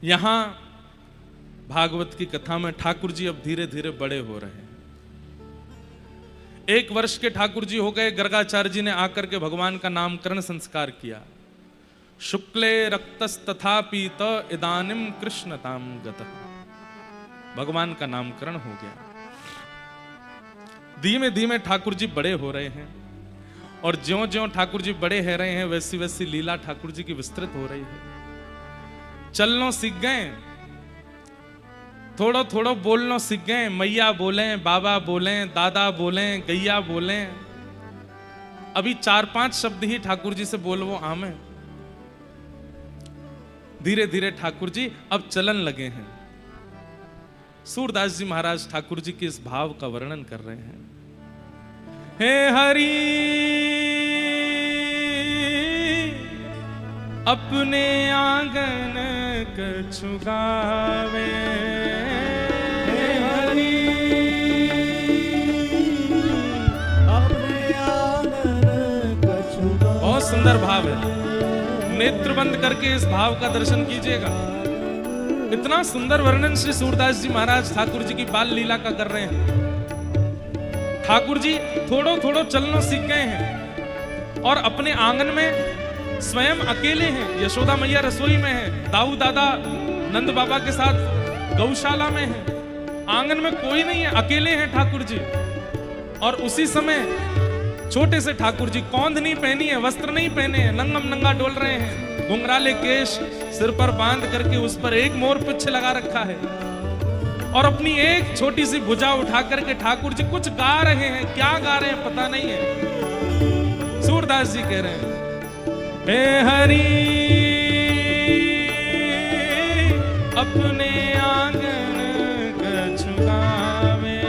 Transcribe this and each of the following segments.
यहां भागवत की कथा में ठाकुर जी अब धीरे धीरे बड़े हो रहे हैं। 1 वर्ष के ठाकुर जी हो गए। गर्गाचार्य जी ने आकर के भगवान का नामकरण संस्कार किया। शुक्ले रक्तस्तथा पीत इदानिम कृष्णताम गतः, भगवान का नामकरण हो गया। धीमे धीमे ठाकुर जी बड़े हो रहे हैं और ज्यों ज्यों ठाकुर जी बड़े हो रहे हैं वैसी वैसी लीला ठाकुर जी की विस्तृत हो रही है। चलनो सीख गए, थोड़ो थोड़ो बोलनो सीख गए। मैया बोले, बाबा बोले, दादा बोले, गैया बोले। अभी 4-5 शब्द ही ठाकुर जी से बोलवो आमे। धीरे धीरे ठाकुर जी अब चलन लगे हैं। सूरदास जी महाराज ठाकुर जी के इस भाव का वर्णन कर रहे हैं। हे हरि अपने आंगन कछु गावे, हे हरि अपने आंगन कछु गावे। बहुत सुंदर भाव है। नेत्र बंद करके इस भाव का दर्शन कीजिएगा। इतना सुंदर वर्णन श्री सूरदास जी महाराज ठाकुर जी की बाल लीला का कर रहे हैं। ठाकुर जी थोड़ो थोड़ो चलना सीख गए हैं और अपने आंगन में स्वयं अकेले हैं। यशोदा मैया रसोई में है, दाऊ दादा नंद बाबा के साथ गौशाला में है। आंगन में कोई नहीं है, अकेले हैं ठाकुर जी। और उसी समय छोटे से ठाकुर जी कौंध नहीं पहनी है, वस्त्र नहीं पहने हैं, नंगम नंगा डोल रहे हैं। घुंघराले केश सिर पर बांध करके उस पर एक मोर पुच्छ लगा रखा है और अपनी एक छोटी सी भुजा उठा करके ठाकुर जी कुछ गा रहे हैं। क्या गा रहे हैं पता नहीं है। सूरदास जी कह रहे हैं, हे हरि अपने आंगन कछु गावे,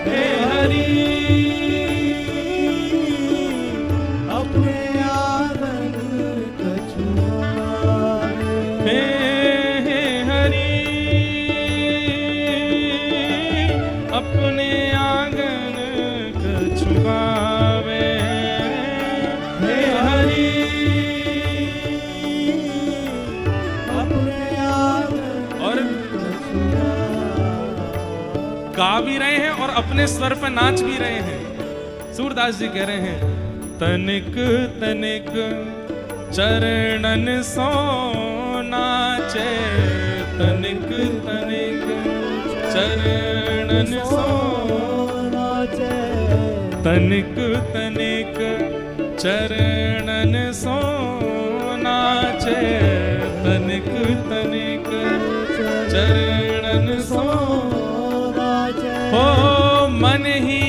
हे हरि अपने आंगन कछु गावे, हे हरि अपने आंगन कछु गावे, हे हरि अपने आंगन और कछु गावे। गा भी रहे हैं और अपने स्वर पे नाच भी रहे हैं। सूरदास जी कह रहे हैं, तनिक तनिक चरणन सो नाचे, तनिक तनिक चरणन सो नाचे, तनिक तनिक चरणन सो नाचे, तनिक तनिक चरणन सो नाचे। हो मन ही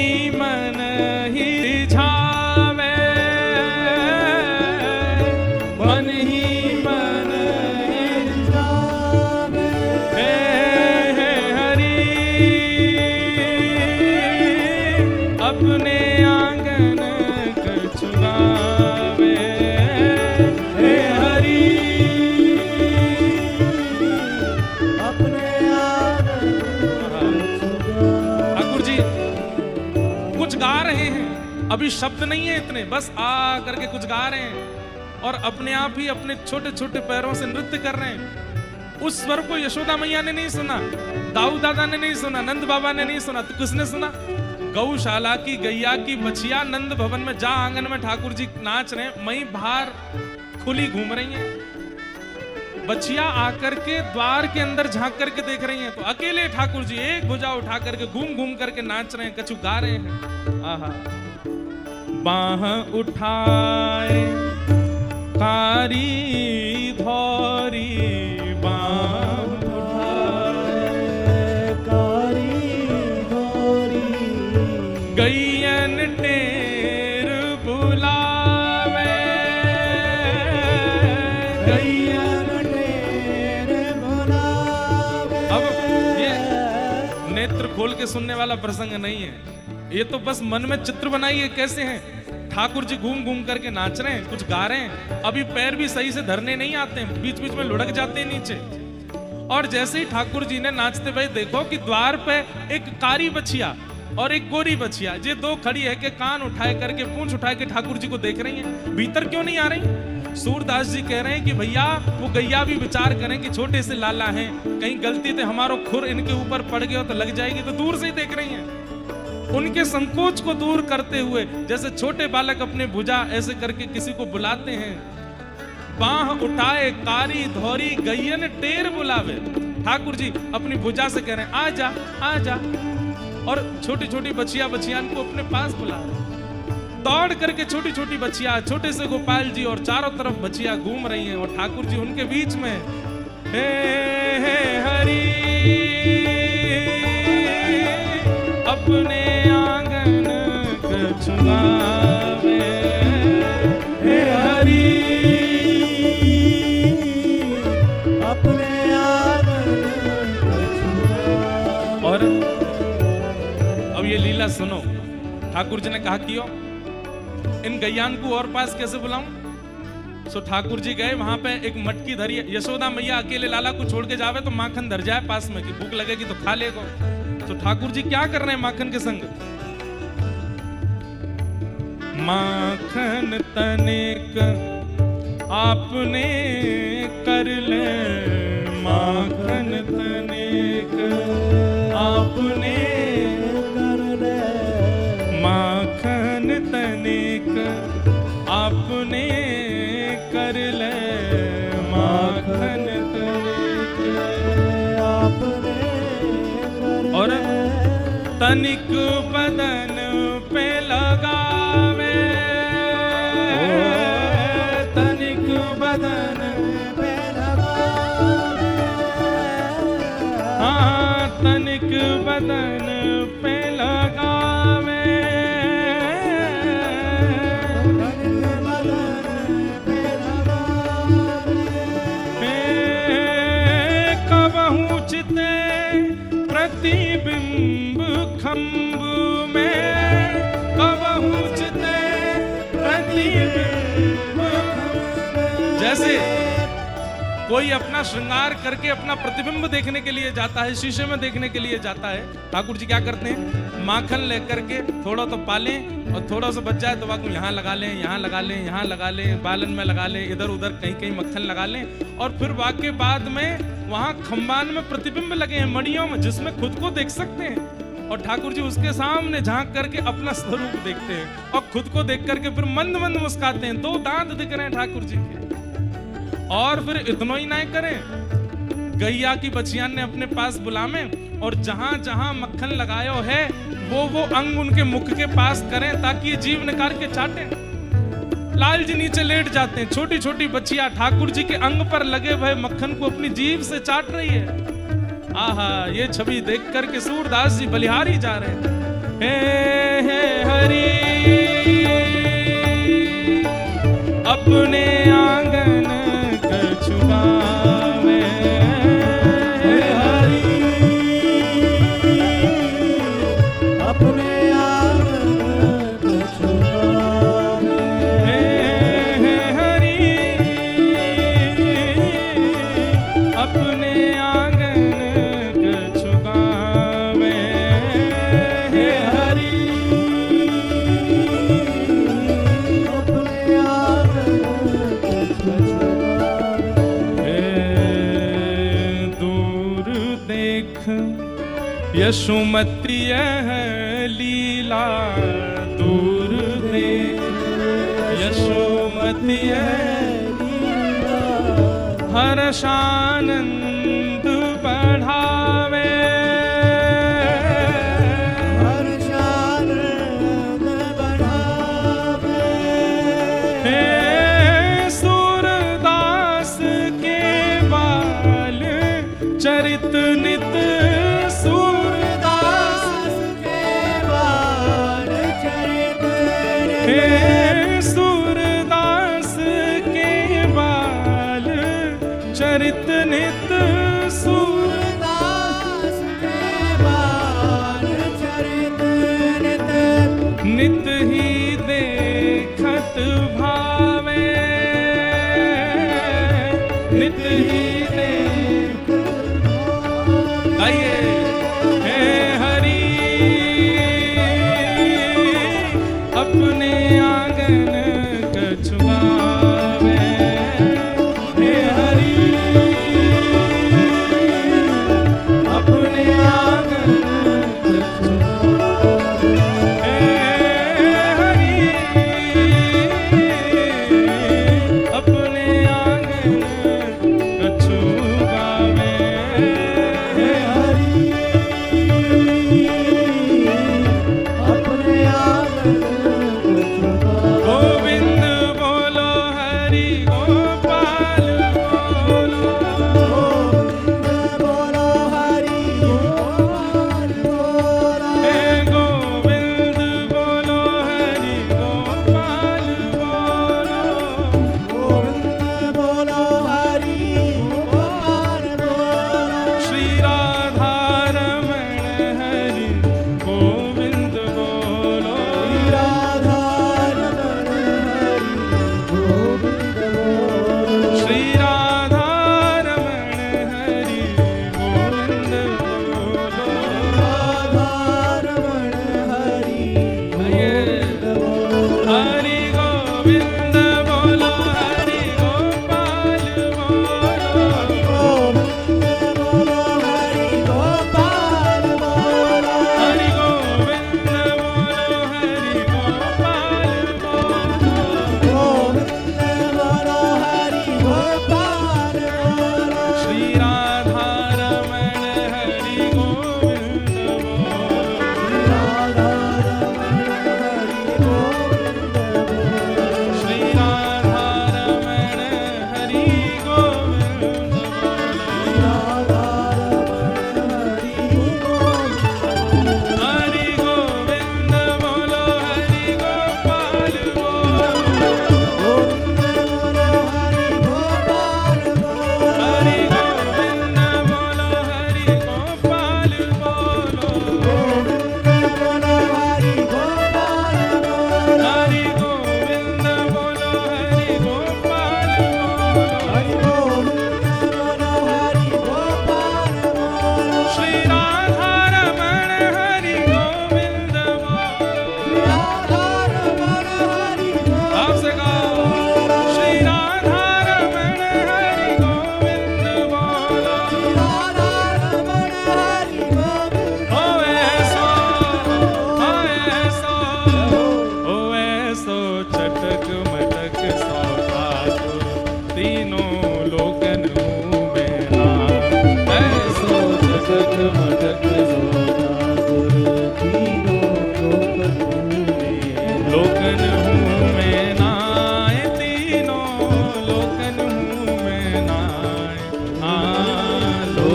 रिझावे, मन ही रिझावे, हे हरि अपने आंगन कछु गावे, हे हरि अपने आंगन कछु गावे। ठाकुर जी कुछ गा रहे हैं, अभी शब्द नहीं है इतने, बस आ करके कुछ गा रहे हैं और अपने आप ही अपने छोटे छोटे पैरों से नृत्य कर रहे हैं। उस स्वर को यशोदा मैया ने नहीं सुना, दाऊ दादा ने नहीं सुना, नंद बाबा ने नहीं सुना, तो किसने सुना? गौशाला की गैया की बछिया नंद भवन में जा आंगन में ठाकुर जी नाच रहे हैं, मई बाहर खुली घूम रही है। बछिया आकर के द्वार के अंदर झांक करके देख रही हैं, तो अकेले ठाकुर जी एक भुजा उठा करके घूम घूम करके नाच रहे हैं, कछु गा रहे हैं। आहा बाह उठाए कारी धौरी, बाह उठाए कारी धौरी, गैयन टेर बुलावे, गैयन टेर बुलावे। अब ये नेत्र खोल के सुनने वाला प्रसंग नहीं है, ये तो बस मन में चित्र बनाइए कैसे हैं। ठाकुर जी घूम घूम करके नाच रहे हैं, कुछ गा रहे हैं, अभी पैर भी सही से धरने नहीं आते हैं, बीच बीच में लुढ़क जाते हैं नीचे। और जैसे ही ठाकुर जी ने नाचते हुए देखो कि द्वार पे एक कारी बछिया और एक गोरी बछिया, ये दो खड़ी है कि कान उठाए करके पूंछ उठाए के ठाकुर जी को देख रही हैं। भीतर क्यों नहीं आ रही? सूरदास जी कह रहे हैं कि भैया वो गैया भी विचार करें कि छोटे से लाला हैं, कहीं गलती से हमारो खुर इनके ऊपर पड़ गया तो लग जाएगी, तो दूर से ही देख रही हैं। उनके संकोच को दूर करते हुए, जैसे छोटे बालक अपने भुजा ऐसे करके किसी को बुलाते हैं, बाह उठाए कारी धौरी गैयन टेर बुलावे। ठाकुर जी अपनी भुजा से कह रहे हैं आजा आजा, और छोटी छोटी बच्चियां को अपने पास बुला रहे। दौड़ करके छोटी छोटी बच्चियां, छोटे से गोपाल जी और चारों तरफ बच्चियां घूम रही हैं और ठाकुर जी उनके बीच में। हे हे हरि अपने आंगन कछुआवे, हे हरि अपने आंगन कछुआवे। और अब ये लीला सुनो, ठाकुर जी ने कहा कियो इन गैयान को और पास कैसे बुलाऊं। सो ठाकुर जी गए वहां पे, एक मटकी धरी, यशोदा मैया अकेले लाला को छोड़ के जावे तो माखन धर जाए पास में कि भूख लगेगी तो खा लेगा। तो ठाकुर जी क्या कर रहे हैं माखन के संग, माखन तनिक आपने कर ले, माखन तनिक आपने कर ले, माखन तनिक आपने कर ले, माखन तनिक आपने कर ले। और तनिक बदन पे लगावे, तनिक बदन पे लगावे। हाँ तनिक बदन पे लगावे, कबहू चिते प्रतिबिंब खंब में, कबहू चिते प्रतिबिंब खंब में। जैसे कोई अपना श्रृंगार करके अपना प्रतिबिंब देखने के लिए जाता है, शीशे में देखने के लिए जाता है, ठाकुर जी क्या करते हैं, माखन लेकर के थोड़ा तो पालें और थोड़ा सा बच जाए तो वाकई यहाँ लगा लें, यहाँ लगा लें, यहाँ लगा लें, बालन में लगा लें, इधर उधर कहीं कहीं मक्खन लगा लें, और फिर वाकई बाद में वहां खंबान में प्रतिबिंब लगे हैं मड़ियों में, जिसमें खुद को देख सकते हैं। और ठाकुर जी उसके सामने झांक करके अपना स्वरूप देखते हैं और खुद को देख करके फिर मंद मंद मुस्काते हैं। 2 दांत दिख रहे हैं ठाकुर जी के। और फिर इतना ही नहीं करें, गैया की बच्चियां ने अपने पास बुलावे और जहां जहां मक्खन लगायो है वो अंग उनके मुख के पास करें ताकि ये जीभ निकाल के चाटे। लाल जी नीचे लेट जाते हैं, छोटी छोटी बच्चियां ठाकुर जी के अंग पर लगे हुए मक्खन को अपनी जीभ से चाट रही है। आहा, ये छवि देख करके सूरदास जी बलिहारी जा रहे हैं। हे हरि अपने आंगन कछुआवे, हे हरि अपने आंगन कछुआवे। हे हरि अपने आंगन कछुआवे, हे हरि अपने आंगन कछुआवे। दूर देख यशोमती यह लीला, दूर देख यशोमती यह लीला, हर्षानंद बढ़ावे, हर्षानंद बढ़ावे। हे सूरदास के बाल चरित नित, सूरदास के बाल चरित नित, हे सूरदास के बाल चरित नित, सूरदास के बाल चरित नित, नित ही देखत भावे, नित ही देख। आइए, हे हरि अपने आंगन कछुआवे,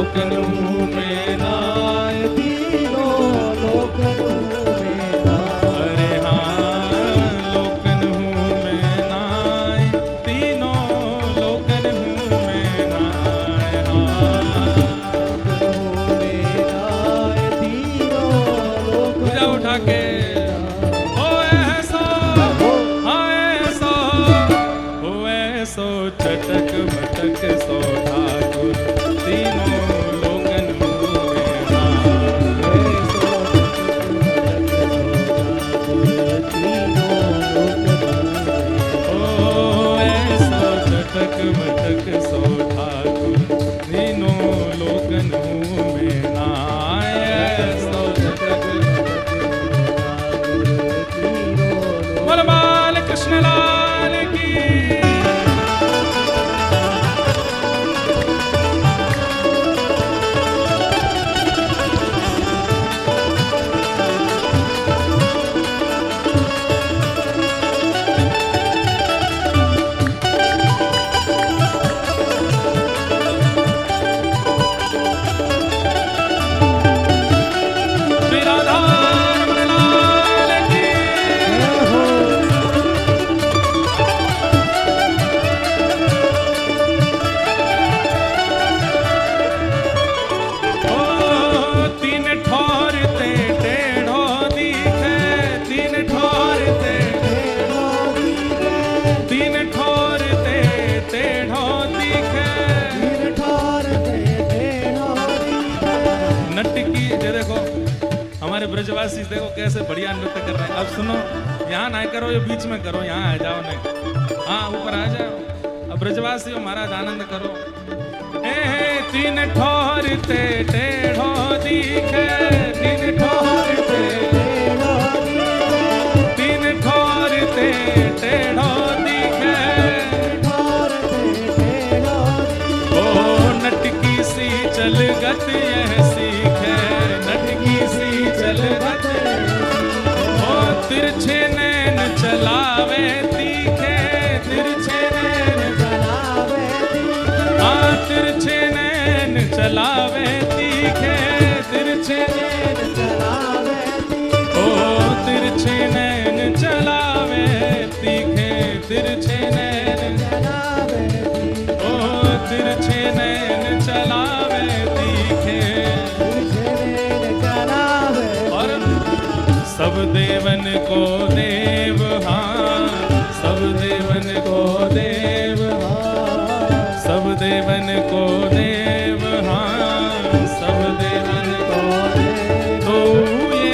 लोकन में नाय तीनों लोकन में नाय। अरे हाँ लोकन में नाय तीनों लोकन में नाय। पूजा उठा के हो ऐसो चटक मटक सो ठाकुर तीनों लोकन में ऐसो चटक मटक सो ठाकुर तीनों लोकन में नाय। ऐसो चटक बोल बाल कृष्ण लाल की। ब्रजवासी देखो कैसे बढ़िया नृत्य कर रहे हैं। अब सुनो, यहाँ ना करो, ये बीच में करो, यहाँ आ जाओ नहीं, हाँ ऊपर आ जाओ। अब ब्रजवासी हो महाराज आनंद करो। तीन ठोर ते टेढ़ो दिखे, तीन ठोर ते तीन ठोर ते टेढ़ो दिखे। ओ नटकी सी चल गत यह सीखे, नटकी सी चल गत। ओ तिरछे नैन चलावे तीखे, तिरछे नैन चलावे तीखे। हाँ तिरछे नैन चलावे तीखे, तिरछे नैन चलावे तीखे। ओ तिरछे नैन चलावे तीखे, तिरछे नैन चलावे तीखे। ओ तिरछे नैन चलावे तीखे, तिरछे नैन चलावे। और सब देवन को देव, हाँ सब देवन को देव, सब देवन को देव, हाँ सब देवन को देव। तो ये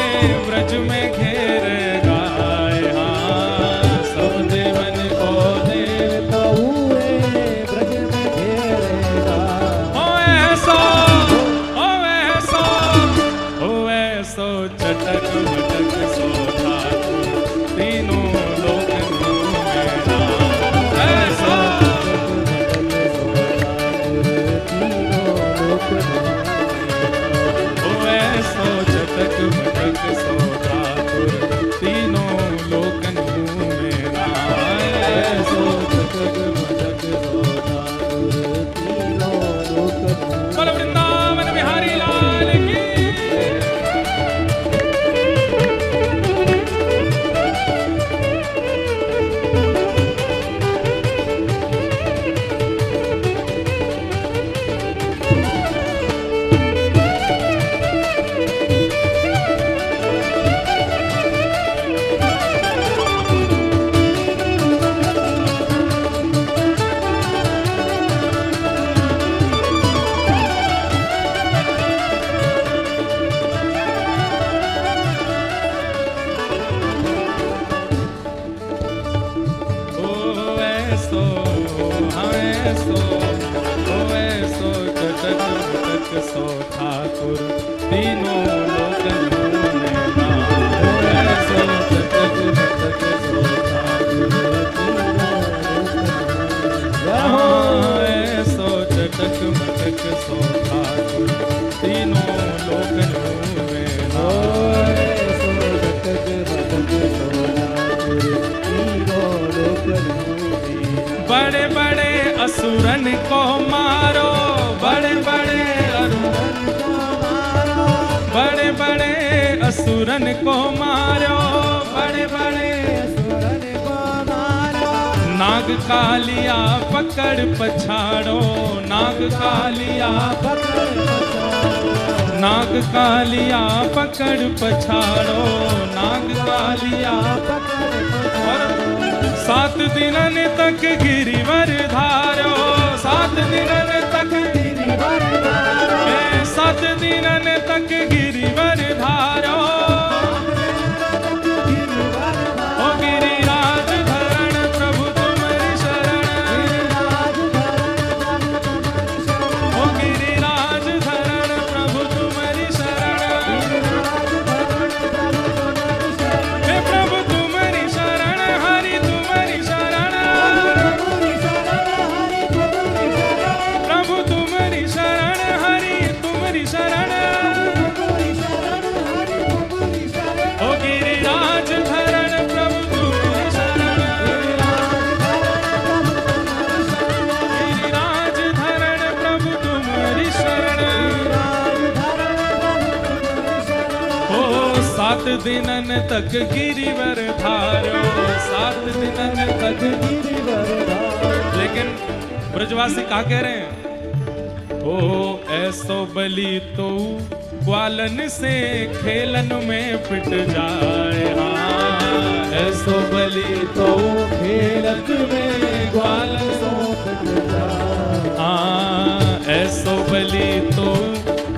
ब्रज में घेर गाय, हाँ सब देवन को देव। तो ये ब्रज में घेर गाय। ओ ऐसो चटक मटक सो ठाकुर तीनों लोकन में नाय। ऐसो ऐसो चटक मटक सो ठाकुर तीनों लोकन में नाय। ऐसो चटक मटक सो ठाकुर तीनों लोकन। बोल वृंदावन बिहारी लाल की। सो ठाकुर तीनों लोकन में नाय। ऐसो चटक मटक सो ठाकुर तीनों लोकन। ऐसो चटक मटक सो ठाकुर तीनों लोकन में नाय। ऐसो चटक मटक सो ठाकुर तीनों लोकन में। बड़े बड़े असुरन को मारो, बड़े बड़े असुरन को मारो, बड़े बड़े असुरन को मारो, नाग कालिया पकड़ पछाड़ो, नाग कालिया पकड़ पछाड़ो, नाग कालिया पकड़ पछाड़ो, नाग कालिया पकड़ पछाड़ो। 7 दिनन तक गिरिवर धारो, 7 दिनन तक गिरिवर धारो, 7 दिनन तक गिरिवर धारो, गिरिवर धारो, ओ गिरिराज धरण प्रभु तुम्हारी शरण, ओ गिरिराज धरण प्रभु तुम्हारी शरण, हे प्रभु तुम्हारी शरण, हरि तुम्हारी शरण, प्रभु तुम्हारी शरण, हरि तुम्हारी शरण, ओ गिरिराज धरण प्रभु तुम्हारी शरण, गिरिराज धरण प्रभु तुम्हारी शरण। ओ 7 दिनन तक गिरिवर धारो, 7 दिनन तक। लेकिन ब्रजवासी क्या कह रहे हैं? ओ ऐसो बलि तो ग्वालन से खेलन में पिट जाए, हाँ ऐसो बलि तो खेलत में ग्वालन सो पिट जाए, हाँ ऐसो बलि तो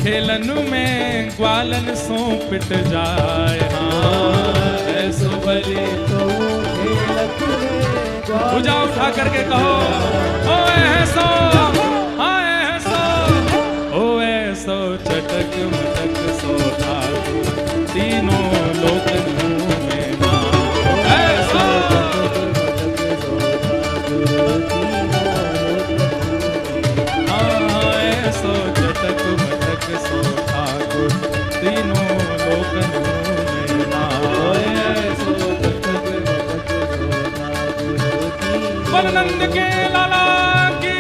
खेलन में ग्वालन सो पिट जाए, हाँ ऐसो बलि तो खेलत में ग्वालन भुजा उठा करके कहो ओ ऐसो, हाँ ऐसो, ओ ऐसो चटक मटक सो ठाकुर तीनों लोकन में मां, ऐसो हाँ ऐसो चटक मटक सो ठाकुर तीनों लोकन में मां, ऐसो चटक मटक सो ठाकुर। बलनंद के लाला की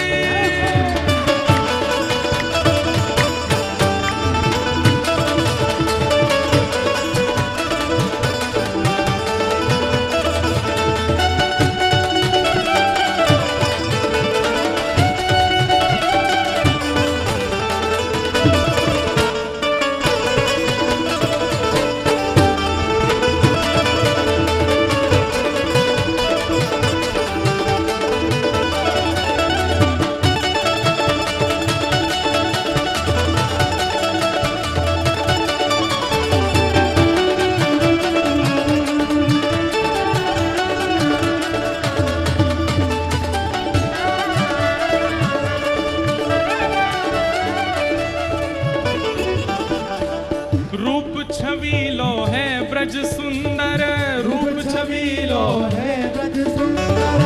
छबीलो है ब्रज सुंदर, रूप छबीलो है ब्रज सुंदर,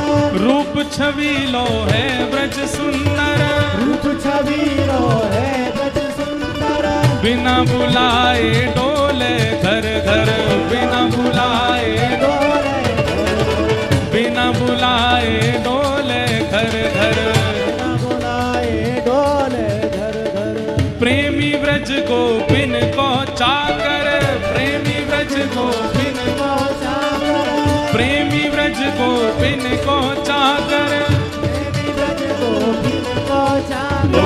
रूप छबीलो है ब्रज सुंदर, रूप छबीलो है ब्रज सुंदर, बिना बुलाए डोले घर घर, बिना बुलाए डोले बिना बुलाए डोले घर घर, बिना बुलाए डोले घर घर, प्रेमी ब्रज गोपिन को चाकर, प्रेमी ब्रज गोपिन को चाकर, प्रेमी ब्रज गोपिन को चाकर, प्रेमी ब्रज गोपिन को चाकर, ओ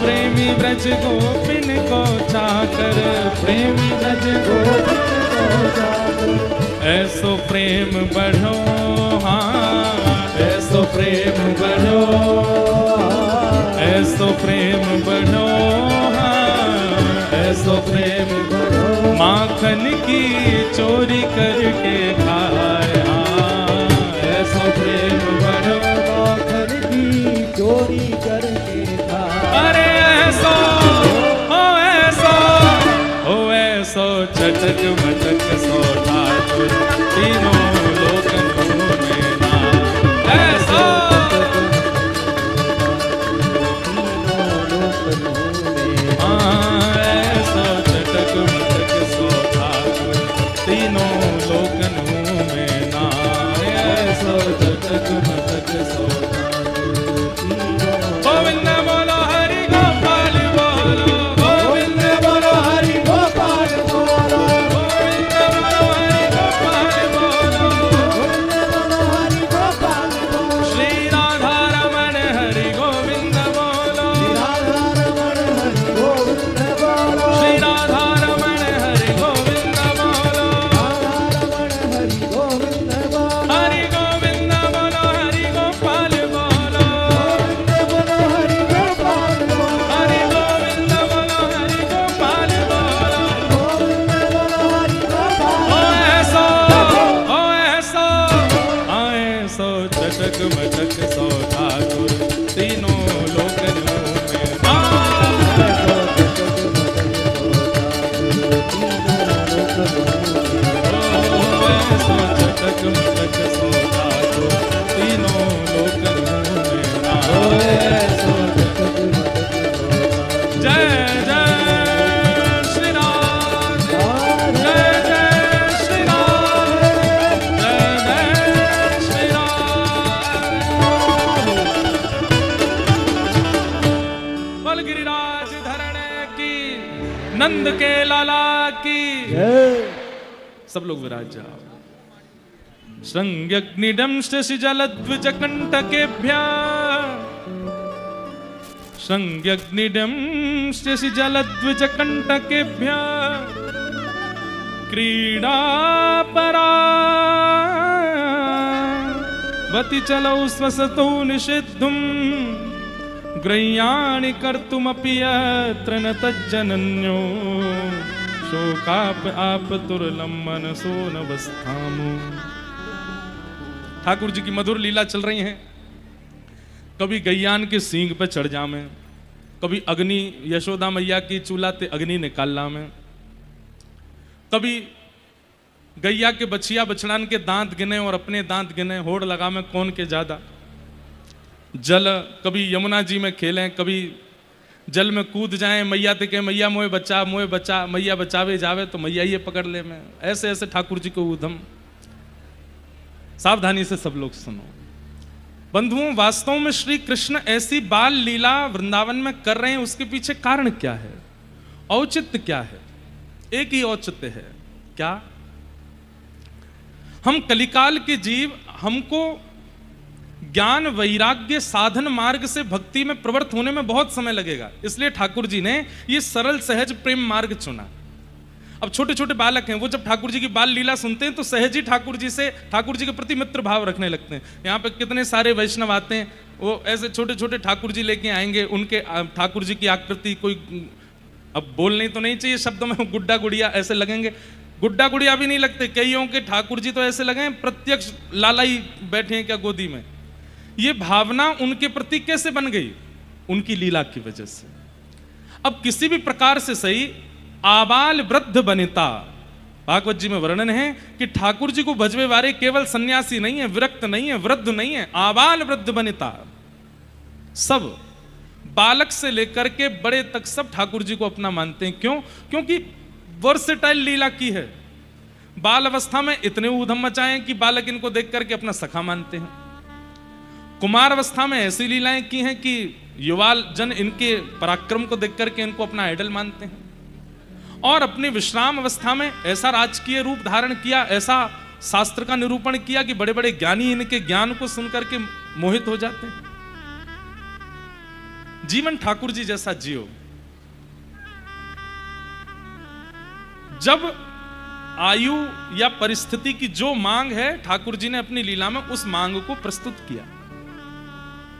प्रेमी ब्रज गोपिन को चाकर, प्रेमी ब्रज गोपिन को चाकर, ऐसो प्रेम बढ़ो, हाँ ऐसो प्रेम बढ़ो, ऐसो प्रेम बढ़ो, हाँ ऐसो प्रेम बढ़ो, माखन की चोरी करके खाए, हाँ ऐसो प्रेम बढ़ो, माखन की चोरी करके खाए, अरे ऐसो हो ऐसो हो ऐसो चटक मटक सो ठाकुर तीनों लोकन में नाम, ऐसो हाँ ऐसो चटक मटक सो ठाकुर तीनों लोकन में नाम, ऐसो चटक मटक सो गोविंद बोलो हरि गोपाल बोलो, गोविंद बोलो हरि गोपाल बोलो, गोविंद राज धरणे की, नंद के लाला की। सब लोग विराज जाओ। संज्ञग्निडंष्टि जलद्विज कंटकेभ्यः, संज्ञग्निडंष्टि जलद्विज कंटकेभ्यः, क्रीडापरावति चलौ स्वसतौ निषिद्धुम्, ग्रह्याणि कर्तुमपि यत्र न तज्जनन्यो, शोकाप आपतुर्लम मनसो नवस्थामो। ठाकुर जी की मधुर लीला चल रही है। कभी गैयान के सींग पे चढ़ जामे, कभी अग्नि यशोदा मैया की चूल्हा ते अग्नि निकालना में, कभी गैया के बछिया बछड़ान के दांत गिने और अपने दांत गिने, होड़ लगा में कौन के ज्यादा। जल कभी यमुना जी में खेलें, कभी जल में कूद जाएं, मैया ते कहे मैया मोए बचा, मैया बचावे जावे तो मैया ये पकड़ ले में। ऐसे ऐसे ठाकुर जी को उधम। सावधानी से सब लोग सुनो बंधुओं, वास्तव में श्री कृष्ण ऐसी बाल लीला वृंदावन में कर रहे हैं, उसके पीछे कारण क्या है, औचित्य क्या है? एक ही औचित्य है, क्या? हम कलिकाल के जीव, हमको ज्ञान वैराग्य साधन मार्ग से भक्ति में प्रवृत्त होने में बहुत समय लगेगा। इसलिए ठाकुर जी ने ये सरल सहज प्रेम मार्ग चुना। अब छोटे छोटे बालक हैं, वो जब ठाकुर जी की बाल लीला सुनते हैं तो सहज ही ठाकुर जी के प्रति मित्र भाव रखने लगते हैं। यहाँ पे कितने सारे वैष्णव आते हैं, वो ऐसे छोटे छोटे ठाकुर जी लेके आएंगे, उनके ठाकुर जी की आकृति कोई, अब बोलने तो नहीं चाहिए शब्दों में, गुड्डा गुड़िया ऐसे लगेंगे। गुड्डा गुड़िया भी नहीं लगते, कईयों के ठाकुर जी तो ऐसे लगे प्रत्यक्ष लाला ही बैठे हैं क्या गोदी में। ये भावना उनके प्रति कैसे बन गई? उनकी लीला की वजह से। अब किसी भी प्रकार से सही, आबाल वृद्ध बनिता, भागवत जी में वर्णन है कि ठाकुर जी को भजवे वाले केवल सन्यासी नहीं है, विरक्त नहीं है, वृद्ध नहीं है, आबाल वृद्ध बनिता, सब बालक से लेकर के बड़े तक सब ठाकुर जी को अपना मानते हैं। क्यों? क्योंकि वर्सेटाइल लीला की है। बाल अवस्था में इतने ऊधम मचाए कि बालक इनको देख करके अपना सखा मानते हैं। कुमार अवस्था में ऐसी लीलाएं की हैं कि युवा जन इनके पराक्रम को देख करके इनको अपना आइडल मानते हैं। और अपनी विश्राम अवस्था में ऐसा राजकीय रूप धारण किया, ऐसा शास्त्र का निरूपण किया कि बड़े बड़े ज्ञानी इनके ज्ञान को सुनकर के मोहित हो जाते हैं। जीवन ठाकुर जी जैसा जियो। जब आयु या परिस्थिति की जो मांग है, ठाकुर जी ने अपनी लीला में उस मांग को प्रस्तुत किया।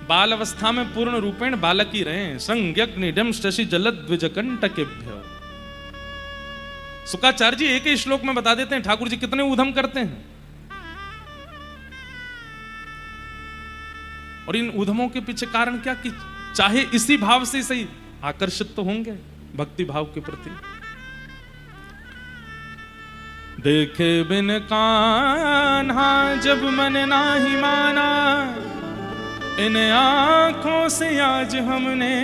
बाल अवस्था में पूर्ण रूपेण बालक ही रहे। संज्ञग्निडंष्टि जलद्विजकंटकेभ्यः। शुकाचार्य जी एक ही श्लोक में बता देते हैं ठाकुर जी कितने ऊधम करते हैं। और इन ऊधमों के पीछे कारण क्या कि चाहे इसी भाव से सही आकर्षित तो होंगे भक्ति भाव के प्रति। देखे बिन कान्हा जब मन नाही माना, इन आंखों से आज हमने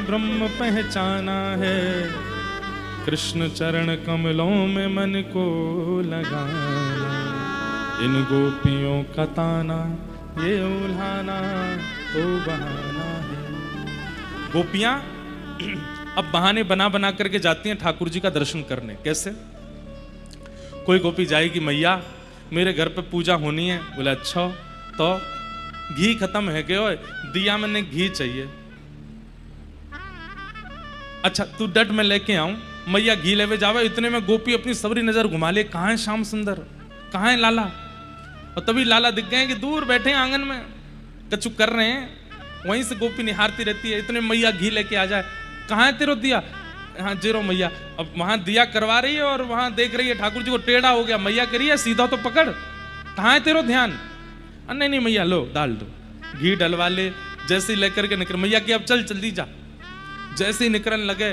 ब्रह्म पहचाना है। कृष्ण चरण कमलों में मन को लगाना, इन गोपियों का ताना ये उल्हाना तो बहाना है। गोपियां अब बहाने बना बना करके जाती हैं ठाकुर जी का दर्शन करने। कैसे? कोई गोपी जाएगी, मैया मेरे घर पे पूजा होनी है। बोले अच्छा, तो घी खत्म है क्या? दिया मैंने घी चाहिए। अच्छा तू डट में लेके आऊं। मैया घी लेवे जावे, इतने में गोपी अपनी सबरी नजर घुमा ले, कहां है श्याम सुंदर, कहां है लाला। और तभी लाला दिख गए कि दूर बैठे आंगन में कछु कर रहे हैं। वहीं से गोपी निहारती रहती है, इतने मैया घी लेके आ जाए। कहां है तेरो दिया? हाँ जीरो मैया। अब वहां दिया करवा रही है और वहां देख रही है ठाकुर जी को टेढ़ा हो गया। मैया कह रही है सीधा तो पकड़, कहां है तेरो ध्यान? नहीं नहीं मैया लो डाल दो, घी डलवा ले। जैसे ही लेकर के निकल, मैया की अब चल जल्दी जा। जैसे ही निकलने लगे,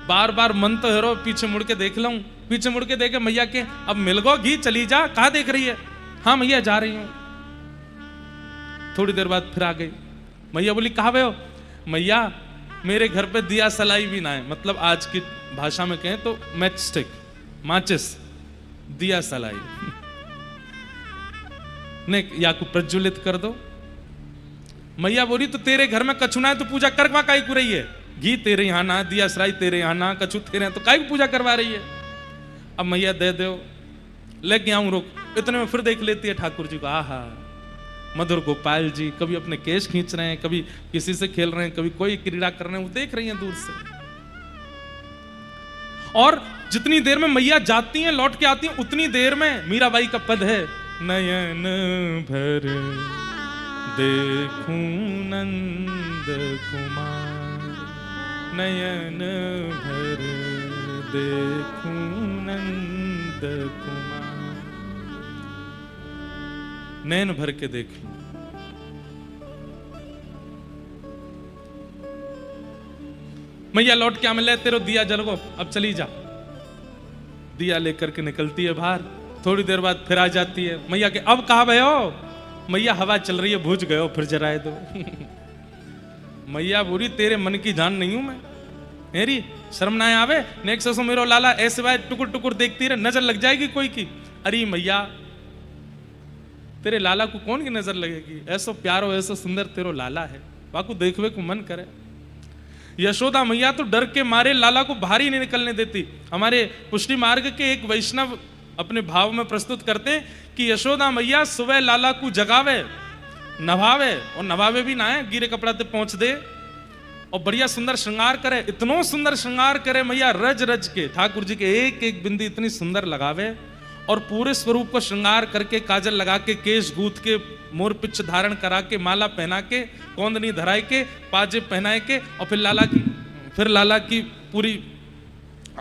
बार बार मन तो हेरो पीछे मुड़ के देख लूं, पीछे मुड़ के देखे मैया के अब मिल गो घी, चली जा। कहां देख रही है? हाँ मैया जा रही हूं। थोड़ी देर बाद फिर आ गई। मैया बोली कहां गए हो? मैया मेरे घर पे दिया सलाई भी ना है, मतलब आज की भाषा में कहें तो मैच स्टिक, माचिस, दिया सलाई ने या को प्रज्वलित कर दो। मैया बोली तो तेरे घर में कछुना है तो पूजा कर काई रही है? घी तेरे यहाँ ना, दिया सराई तेरे यहाँ ना, कछु तेरे यहाँ, तो काय की पूजा करवा रही है? अब मैया दे दो, लेके आऊं, रुक। इतने में फिर देख लेती है ठाकुर जी को, आहा मधुर गोपाल जी कभी अपने केश खींच रहे हैं, कभी किसी से खेल रहे हैं, कभी कोई क्रीड़ा कर रहे हैं, वो देख रही हैं दूर से। और जितनी देर में मैया जाती हैं लौट के आती हैं, उतनी देर में मीराबाई का पद है, नयन भर देखूं नंद कुमार, नयन भर देखूं नंद कुमार, नैन भर के देख लूं। मैया लौट के मिले, तेरे दिया जल गो, अब चली जा। दिया लेकर के निकलती है बाहर, थोड़ी देर बाद फिर आ जाती है। मैया के अब कहा भयो? मैया हवा चल रही है, भूज गयो, फिर जराए दो। मैया बोली तेरे मन की जान नहीं हूं मैं, मेरी शर्म ना आवे, नेक्स्ट सो मेरो लाला ऐसे बाय टुकुर टुकुर देखती रहे, नजर लग जाएगी कोई की। अरे मैया तेरे लाला को कौन की नजर लगेगी, ऐसो प्यारो ऐसो सुंदर तेरो लाला है, वाकू देखवे को मन करे। यशोदा मैया तो डर के मारे लाला को बाहर ही नहीं निकलने देती। हमारे पुष्टि मार्ग के एक वैष्णव अपने भाव में प्रस्तुत करते हैं कि यशोदा मैया सुबह लाला को जगावे, नभावे, और नभावे भी ना है, गिरे कपड़ा ते पहुंच दे और बढ़िया सुंदर श्रृंगार करे। इतनो सुंदर श्रृंगार करे मैया, रज रज के ठाकुर जी के एक एक बिंदी इतनी सुंदर लगावे, और पूरे स्वरूप को श्रृंगार करके, काजल लगा के, केश गूंथ के, मोर पिच्छ धारण करा के, माला पहना के, कौंदनी धराए के, पाजे पहनाए के, और फिर लाला की पूरी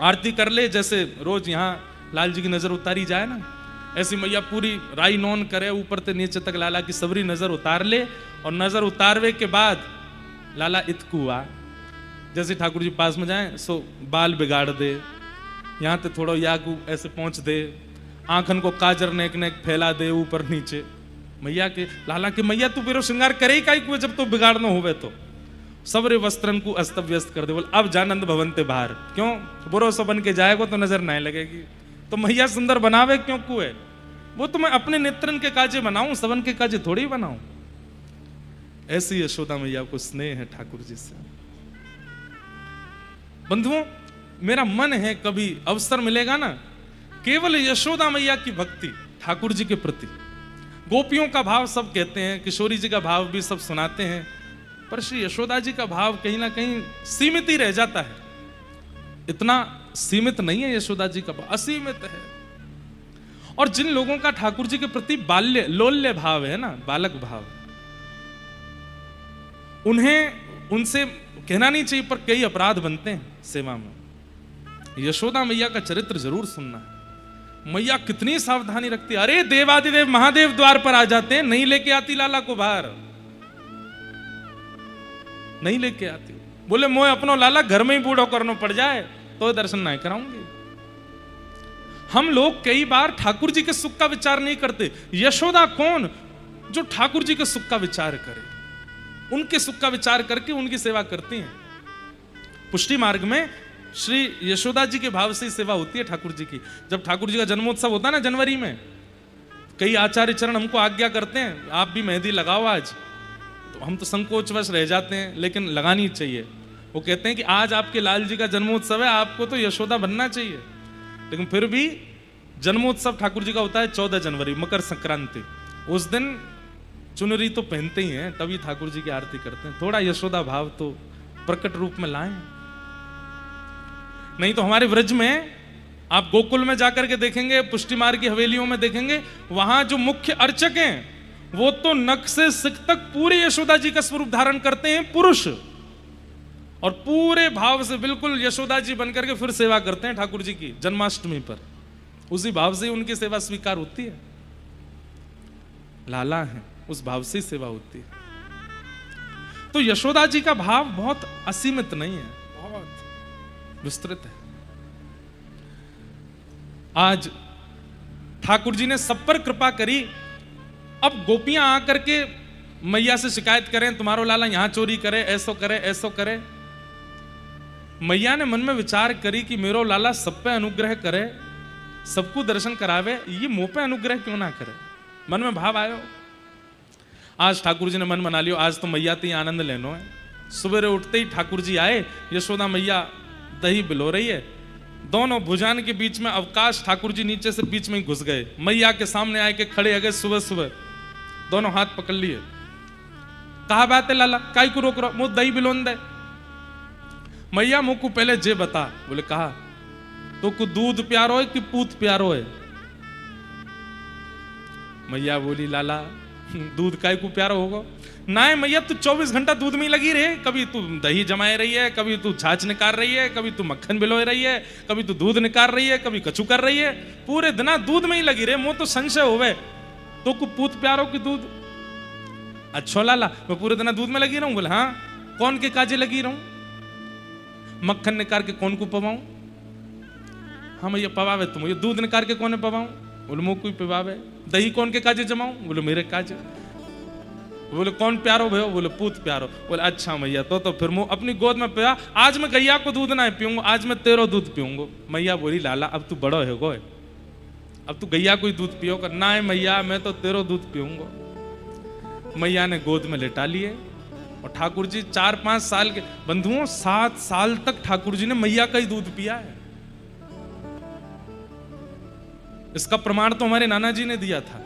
आरती कर ले। जैसे रोज यहाँ लाल जी की नजर उतारी जाए ना, ऐसी मैया पूरी राई नौन करे, ऊपर से नीचे तक लाला की सबरी नजर उतार ले। और नजर उतारवे के बाद लाला इतकुआ, जैसे ठाकुर जी पास में जाए सो बाल बिगाड़ दे, यहाँ ते थोड़ा याकू ऐसे पहुंच दे, आंखन को काजर नेक नेक फैला दे ऊपर नीचे। मैया के लाला के मैया तू बेरो श्रृंगार करे ही काई को, जब तो बिगाड़ना होवे तो सबरे वस्त्रन को अस्त व्यस्त कर दे। बोल अब जानंद भवन ते बाहर, क्यों बुरो सो बन के जाएगा तो नजर नहीं लगेगी। तो मैया सुंदर बनावे क्यों कुए, वो तो मैं अपने नेत्रन के काजे बनाऊं, सबन के काजे थोड़ी ही बनाऊं। ऐसी यशोदा मैया को स्नेह है ठाकुर जी से। बंधुओं, मेरा मन है कभी अवसर मिलेगा ना, केवल यशोदा मैया की भक्ति ठाकुर जी के प्रति, गोपियों का भाव सब कहते हैं, किशोरी जी का भाव भी सब सुनाते हैं, पर श्री यशोदा जी का भाव कहीं ना कहीं सीमित ही रह जाता है। इतना सीमित नहीं है यशोदा जी का भाव, असीमित है। और जिन लोगों का ठाकुर जी के प्रति बाल्य लोल्य भाव है ना, बालक भाव, उन्हें उनसे कहना नहीं चाहिए, पर कई अपराध बनते हैं सेवा में। यशोदा मैया का चरित्र जरूर सुनना है। मैया कितनी सावधानी रखती है। अरे देवादिदेव महादेव द्वार पर आ जाते हैं, नहीं लेके आती लाला को बाहर, नहीं लेके आती। बोले मोए अपनो लाला घर में ही बूढ़ो करनो पड़ जाए तो दर्शन नहीं कराऊंगी। हम लोग कई बार ठाकुर जी के सुख का विचार नहीं करते। यशोदा कौन जो ठाकुर जी के सुख का विचार करे, उनके सुख का विचार करके उनकी सेवा करती हैं। पुष्टि मार्ग में श्री यशोदा जी के भाव से सेवा होती है ठाकुर जी की। जब ठाकुर जी का जन्मोत्सव होता है ना जनवरी में, कई आचार्य चरण हमको आज्ञा करते हैं आप भी मेहंदी लगाओ आज, तो हम तो संकोचवश रह जाते हैं, लेकिन लगानी चाहिए। वो कहते हैं कि आज आपके लाल जी का जन्मोत्सव है, आपको तो यशोदा बनना चाहिए। लेकिन फिर भी जन्मोत्सव ठाकुर जी का होता है 14 जनवरी, मकर संक्रांति। उस दिन चुनरी तो पहनते ही हैं, तभी ठाकुर जी की आरती करते हैं। थोड़ा यशोदा भाव तो प्रकट रूप में लाएं। नहीं तो हमारे व्रज में आप गोकुल में जाकर के देखेंगे, पुष्टि मार्ग की हवेलियों में देखेंगे, वहां जो मुख्य अर्चक हैं वो तो नख से सिख तक पूरे यशोदा जी का स्वरूप धारण करते हैं पुरुष, और पूरे भाव से बिल्कुल यशोदा जी बनकर के फिर सेवा करते हैं ठाकुर जी की जन्माष्टमी पर। उसी भाव से उनकी सेवा स्वीकार होती है। लाला है, उस भाव से सेवा होती है। तो यशोदा जी का भाव बहुत असीमित नहीं है, बहुत विस्तृत है। आज ठाकुर जी ने सब पर कृपा करी। अब गोपियां आकर के मैया से शिकायत करें तुम्हारो लाला यहां चोरी करे, ऐसो करे, ऐसो करे। मैया ने मन में विचार करी कि मेरो लाला सब पे अनुग्रह करे, सबको दर्शन करावे, ये मुंह पे अनुग्रह क्यों ना करे। मन में भाव आयो। आज ठाकुर जी ने मन बना लियो, आज तो मैया ते आनंद लेनो है, सवेरे उठते ही ठाकुर जी आए, यशोदा मैया दही बिलो रही है, दोनों भुजान के बीच में अवकाश, ठाकुर जी नीचे से बीच में ही घुस गए, मैया के सामने आए के खड़े हो गए सुबह सुबह, दोनों हाथ पकड़ लिए। कहा बात है लाला, काई को रोक रहा, मुझ दही बिलोन दे। मैया मुझ को पहले जे बता। बोले कहा तो को दूध प्यारो है कि पूत प्यारो है? मैया बोली लाला दूध काय को प्यारो होगा? ना मैया तू 24 घंटा दूध में ही लगी रहे, कभी तू दही जमाए रही है, कभी तू छाछ निकाल रही है, कभी तू मक्खन बिलो रही है, कभी तू दूध निकाल रही है, कभी कचू कर रही है, पूरे दिन दूध में ही लगी रहे। मुझे तो संशय होवे तो को पूत प्यारो की दूध? अच्छा लाला मैं पूरे दिन दूध में लगी रहूं? बोले हाँ। कौन के काजे लगी रहूं? मक्खन निकाल के कौन को पवाऊं? हाँ मैया पवावे तुम, ये दूध निकाल के कौन पवाऊं? बोले मुँह कोई पिवावे। दही कौन के काजे जमाऊं? बोले मेरे काजे। बोले कौन प्यारो भयो? बोले पूत प्यारो। बोले अच्छा मैया तो फिर मुँह अपनी गोद में पिया, आज मैं गैया को दूध ना पीऊंगा, आज मैं तेरो दूध पीऊंगा। मैया बोली लाला अब तू बड़ो है गोए, अब तू गैया को ही दूध पियो कर। ना है मैया मैं तो तेरो दूध पीऊंगा। मैया ने गोद में लेटा लिए और ठाकुर जी 4-5 साल के, बंधुओं 7 साल तक ठाकुर जी ने मैया का ही दूध पिया है। इसका प्रमाण तो हमारे नाना जी ने दिया था।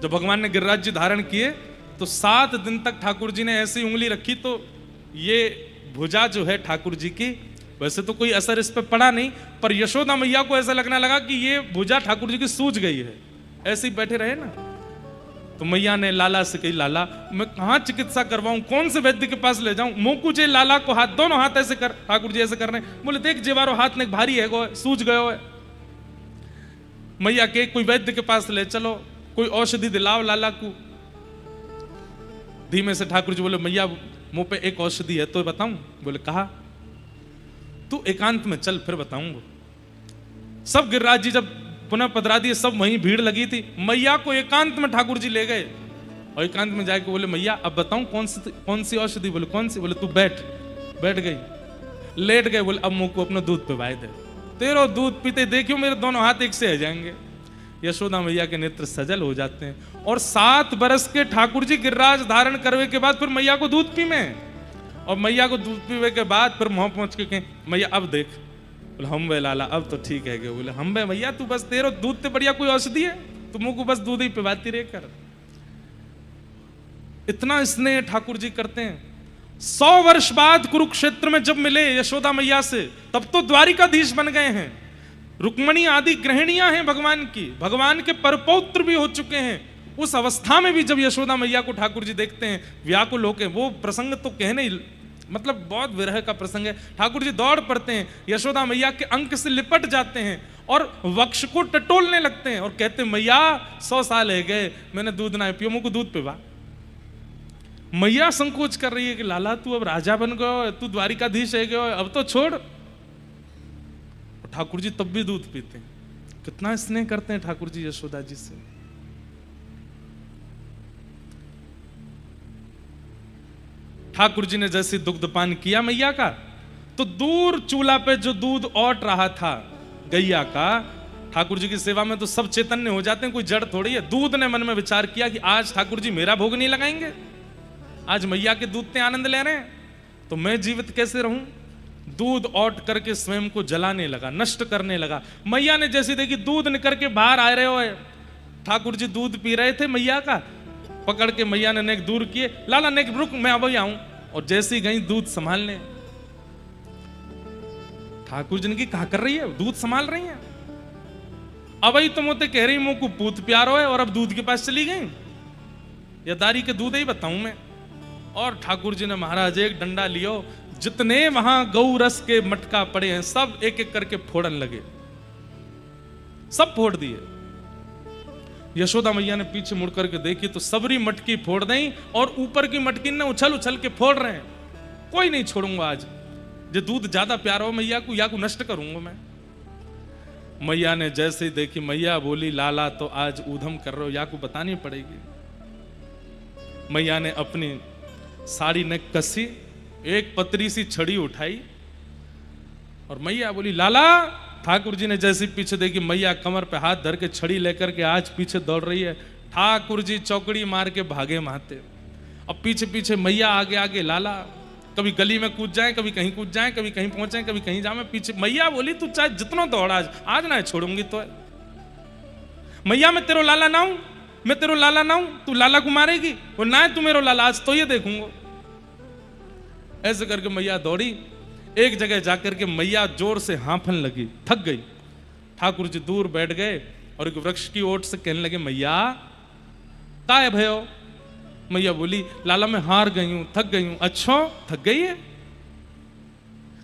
जब भगवान ने गिरिराज जी धारण किए तो 7 दिन तक ठाकुर जी ने ऐसी उंगली रखी तो ये भुजा जो है ठाकुर जी की, वैसे तो कोई असर इस पे पड़ा नहीं, पर यशोदा मैया को ऐसा लगने लगा कि ये भुजा ठाकुर जी की सूज गई है, ऐसे ही बैठे रहे ना। तो मैया ने लाला से कही लाला मैं कहाँ चिकित्सा करवाऊं, कौन से वैद्य के पास ले जाऊं? मोकुजे लाला को हाथ, दोनों हाथ ऐसे कर, ठाकुर जी ऐसे कर रहे हैं। बोले देख जेवारो हाथ में भारी है गो, सूज गयो है। मैया के कोई वैद्य के पास ले चलो, कोई औषधि दिलाओ लाला को। धीमे से ठाकुर जी बोले मैया मुंह पे एक औषधि है तो बताऊं? बोले कहा तू एकांत में चल फिर बताऊंगा। सब गिरिराज जी जब पुनः पधरा दिए, सब वहीं भीड़ लगी थी, मैया को एकांत में ठाकुर जी ले गए और एकांत में जाके बोले मैया अब बताऊं कौन सी औषधि? बोले कौन सी? बोले तू बैठ गई, लेट गए। बोले अब मुंह को अपना दूध पिवाए दे, तेरो दूध पीते देखियो मेरे दोनों हाथ एक से आ जाएंगे। यशोदा मैया के नेत्र सजल हो जाते हैं और 7 बरस के ठाकुर जी गिरिराज धारण करने के बाद फिर मैया को दूध पीवे, और मैया को दूध पीवे के बाद फिर मुंह पहुंच के कहें मैया अब देख। बोले हम वे लाला अब तो ठीक है। बोले हम वे मैया तू बस तेरो दूध ते बढ़िया कोई औषधि है? तू मुंह को बस दूध ही पिवाती रह कर। इतना स्नेह ठाकुर जी करते हैं। 100 वर्ष बाद कुरुक्षेत्र में जब मिले यशोदा मैया से, तब तो द्वारिकाधीश बन गए हैं, रुक्मणी आदि गृहिणियां हैं भगवान की, भगवान के परपौत्र भी हो चुके हैं। उस अवस्था में भी जब यशोदा मैया को ठाकुर जी देखते हैं व्याकुल होके, वो प्रसंग तो कहने मतलब बहुत विरह का प्रसंग है। ठाकुर जी दौड़ पड़ते हैं, यशोदा मैया के अंक से लिपट जाते हैं और वक्ष को टटोलने लगते हैं और कहते हैं मैया 100 साल है गए मैंने दूध ना पियो, मुझको दूध पिवा। मैया संकोच कर रही है कि लाला तू अब राजा बन गयो, तू द्वारिकाधीश है गयो, अब तो छोड़। ठाकुर जी तब भी दूध पीते हैं। कितना स्नेह करते हैं ठाकुर जी यशोदा जी से। ठाकुर जी ने जैसे दुग्धपान किया मैया का, तो दूर चूल्हा पे जो दूध औट रहा था गैया का, ठाकुर जी की सेवा में तो सब चैतन्य हो जाते हैं, कोई जड़ थोड़ी है। दूध ने मन में विचार किया कि आज ठाकुर जी मेरा भोग नहीं लगाएंगे, आज मैया के दूध से आनंद ले रहे हैं, तो मैं जीवित कैसे रहूं? दूध औट करके स्वयं को जलाने लगा, नष्ट करने लगा। मैया ने जैसे देखी दूध निकल के बाहर आ रहे हो, ठाकुर जी दूध पी रहे थे मैया का, पकड़ के मैया ने नेक दूर किए, लाला नेक रुक मैं अब आऊं, और जैसे ही गई दूध संभालने। ठाकुर जी ने की कहा कर रही है, दूध संभाल रही है। अब ही तुम होते कह रही मुंह को पूत प्यारो है और अब दूध के पास चली गई, या दारी के दूध ही बताऊं मैं। और ठाकुर जी ने महाराज एक डंडा लियो, जितने वहां गौ रस के मटका पड़े हैं सब एक एक करके फोड़न लगे, सब फोड़ दिए। यशोदा मैया ने पीछे मुड़ करके देखी तो सबरी मटकी फोड़ दें और ऊपर की मटकी ने उछल उछल के फोड़ रहे हैं। कोई नहीं छोड़ूंगा आज, जो दूध ज्यादा प्यारा हो मैया को, या को नष्ट करूंगा मैं। मैया ने जैसे ही देखी, मैया बोली लाला तो आज ऊधम कर रहे हो, या को बतानी पड़ेगी। मैया ने अपनी साड़ी ने कसी, एक पतरी सी छड़ी उठाई और मैया बोली लाला। ठाकुर जी ने जैसे पीछे देखी, मैया कमर पे हाथ धर के छड़ी लेकर के आज पीछे दौड़ रही है। ठाकुर जी चौकड़ी मार के भागे माते और पीछे पीछे मैया, आगे आगे लाला। कभी गली में कूद जाए, कभी कहीं कूद जाए, कभी कहीं पहुंचे, कभी कहीं जाए, पीछे मैया बोली तू चाहे जितना दौड़ा आज ना छोड़ूंगी तो। मैया मैं तेरो लाला ना हूं, मैं तेरो लाला ना हूं, तू लाला को मारेगी, वो ना है तू मेरो लाला, आज तो ये देखूंगा। ऐसे करके मैया दौड़ी। एक जगह जाकर के मैया जोर से हांफन लगी, थक गई। ठाकुर जी दूर बैठ गए और एक वृक्ष की ओट से कहने लगे, मैया का है भयो? मैया बोली, लाला मैं हार गई हूं, थक गई हूं। अच्छा थक गई है,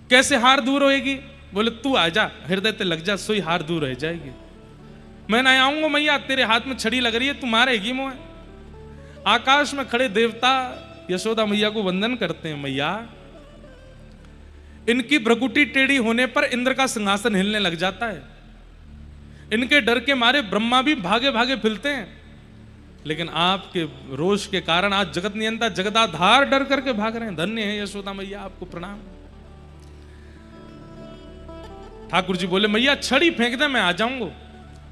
कैसे हार दूर होएगी? बोले तू आजा, हृदय ते लग जा, सोई हार दूर रह जाएगी। मैं ना आऊंगा मैया, तेरे हाथ में छड़ी लग रही है, तू मारेगी मोह। आकाश में खड़े देवता यशोदा मैया को वंदन करते हैं, मैया इनकी भ्रकुटी टेढ़ी होने पर इंद्र का सिंहासन हिलने लग जाता है, इनके डर के मारे ब्रह्मा भी भागे भागे फिरते हैं, लेकिन आपके रोष के कारण आज जगत नियंता जगदाधार डर करके भाग रहे हैं। धन्य है यशोदा मैया, आपको प्रणाम। ठाकुर जी बोले, मैया छड़ी फेंक दे, मैं आ जाऊंगा।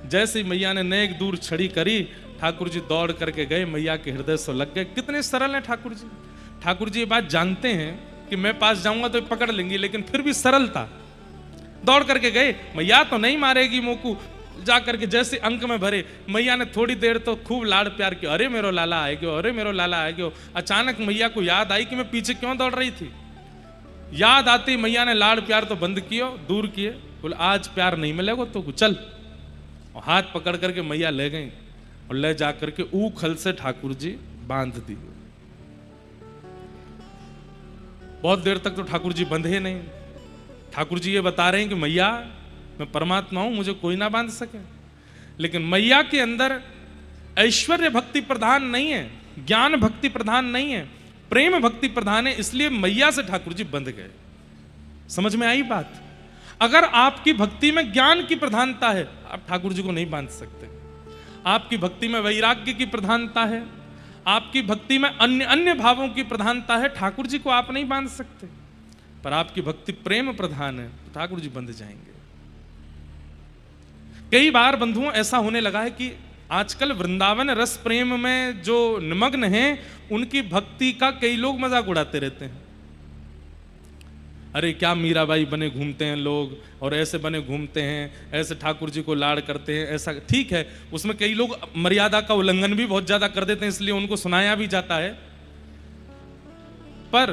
जैसे ही मैया ने नेक दूर छड़ी करी, ठाकुर जी दौड़ करके गए, मैया के हृदय से लग गए। कितने सरल हैं ठाकुर जी। ठाकुर जी ये बात जानते हैं कि मैं पास जाऊंगा तो पकड़ लेंगी, लेकिन फिर भी सरलता। दौड़ करके गए, मैया तो नहीं मारेगी मोकू। जा करके जैसे अंक में भरे, मैया ने थोड़ी देर तो खूब लाड़ प्यार किया, अरे मेरो लाला आएगो, अरे मेरो लाला आएगो। अचानक मैया को याद आई कि मैं पीछे क्यों दौड़ रही थी। याद आती मैया ने लाड़ प्यार तो बंद किया, दूर किए। बोले आज प्यार नहीं मिलेगा तो चल। और हाथ पकड़ करके मैया ले गई और ले जा करके ऊखल से ठाकुर जी बांध दी। बहुत देर तक तो ठाकुर जी बंधे नहीं। ठाकुर जी ये बता रहे हैं कि मैया मैं परमात्मा हूं, मुझे कोई ना बांध सके। लेकिन मैया के अंदर ऐश्वर्य भक्ति प्रधान नहीं है, ज्ञान भक्ति प्रधान नहीं है, प्रेम भक्ति प्रधान है, इसलिए मैया से ठाकुर जी बंध गए। समझ में आई बात? अगर आपकी भक्ति में ज्ञान की प्रधानता है, आप ठाकुर जी को नहीं बांध सकते। आपकी भक्ति में वैराग्य की प्रधानता है, आपकी भक्ति में अन्य अन्य भावों की प्रधानता है, ठाकुर जी को आप नहीं बांध सकते। पर आपकी भक्ति प्रेम प्रधान है तो ठाकुर जी बंध जाएंगे। कई बार बंधुओं ऐसा होने लगा है कि आजकल वृंदावन रस प्रेम में जो निमग्न हैं, उनकी भक्ति का कई लोग मजाक उड़ाते रहते हैं। अरे क्या मीराबाई बने घूमते हैं लोग, और ऐसे बने घूमते हैं, ऐसे ठाकुर जी को लाड़ करते हैं। ऐसा ठीक है, उसमें कई लोग मर्यादा का उल्लंघन भी बहुत ज्यादा कर देते हैं, इसलिए उनको सुनाया भी जाता है। पर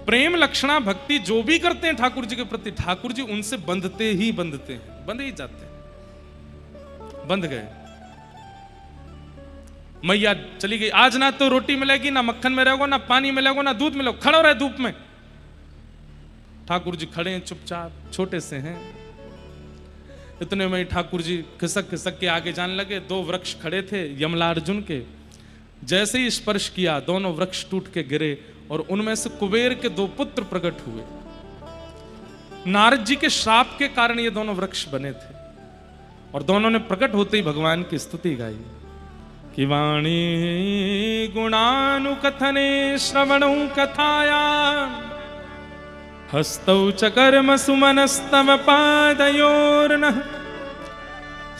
प्रेम लक्षणा भक्ति जो भी करते हैं ठाकुर जी के प्रति, ठाकुर जी उनसे बंधते ही बंधते हैं, बंधे ही जाते हैं। बंध गए। मैया चली गई। आज ना तो रोटी मिलेगी, ना मक्खन मिलेगा, ना पानी मिलेगा, ना दूध मिलेगा। खड़ा रहे धूप में। ठाकुर जी खड़े हैं चुपचाप, छोटे से हैं। इतने में ठाकुर जी खिसक खिसक के आगे जाने लगे। दो वृक्ष खड़े थे यमला अर्जुन के। जैसे ही स्पर्श किया, दोनों वृक्ष टूट के गिरे और उनमें से कुबेर के दो पुत्र प्रकट हुए। नारद जी के श्राप के कारण ये दोनों वृक्ष बने थे, और दोनों ने प्रकट होते ही भगवान की स्तुति गाई कि वाणी गुणानुकथने श्रवणौ कथाया हस्तौ च कर्म सुमनस्तव पादयोर्नः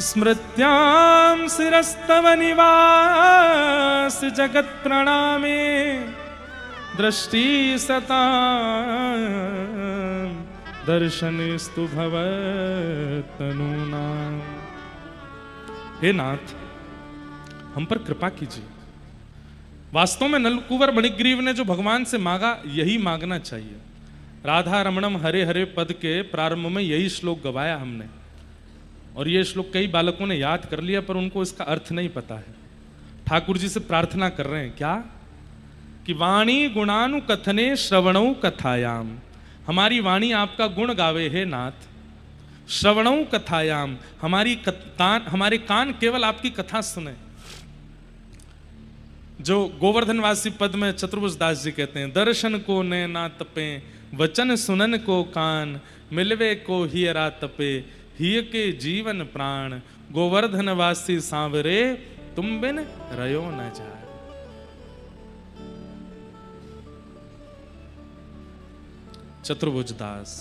स्मृत्यां शिरस्तव निवास जगत् प्रणामे दृष्टि सता दर्शनस्तु भवतनूनाम्। हे नाथ, हम पर कृपा कीजिए। वास्तव में नलकुंवर मणिग्रीव ने जो भगवान से मांगा, यही मांगना चाहिए। राधा रमणम हरे हरे पद के प्रारंभ में यही श्लोक गवाया हमने, और ये श्लोक कई बालकों ने याद कर लिया, पर उनको इसका अर्थ नहीं पता है। ठाकुर जी से प्रार्थना कर रहे हैं क्या कि वाणी गुणानुकथने श्रवणौ कथायाम, हमारी वाणी आपका गुण गावे हे नाथ। श्रवणौ कथायाम, हमारे कान केवल आपकी कथा सुने। जो गोवर्धनवासी पद में चतुर्भुज दास जी कहते हैं, दर्शन को नैना तपे वचन सुनन को कान, मिलवे को हियरा तपे हिय के जीवन प्राण, गोवर्धनवासी सांवरे तुम बिन रयो न जाए। चतुर्भुज दास।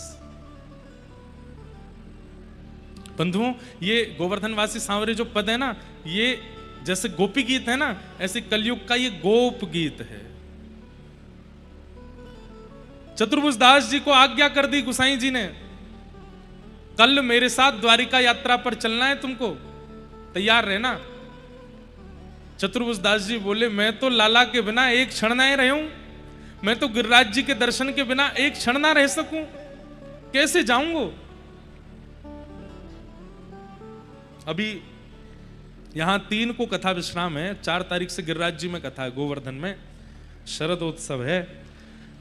बंधुओं, ये गोवर्धनवासी सांवरे जो पद है ना, ये जैसे गोपी गीत है ना, ऐसे कलयुग का ये गोप गीत है। चतुर्भुज दास जी को आज्ञा कर दी गुसाई जी ने, कल मेरे साथ द्वारिका यात्रा पर चलना है, तुमको तैयार रहना। चतुर्भुज दास जी बोले, मैं तो लाला के बिना एक क्षण ना रहे हूं, मैं तो गिरिराज जी के दर्शन के बिना एक क्षण ना रह सकूं, कैसे जाऊंगा। अभी यहां 3 को कथा विश्राम है, 4 तारीख से गिरिराज जी में कथा है, गोवर्धन में शरदोत्सव है।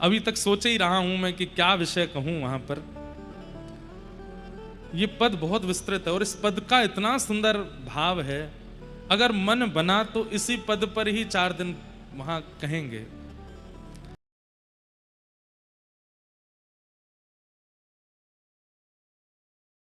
अभी तक सोच ही रहा हूं मैं कि क्या विषय कहूं वहां पर। ये पद बहुत विस्तृत है और इस पद का इतना सुंदर भाव है, अगर मन बना तो इसी पद पर ही 4 दिन वहां कहेंगे।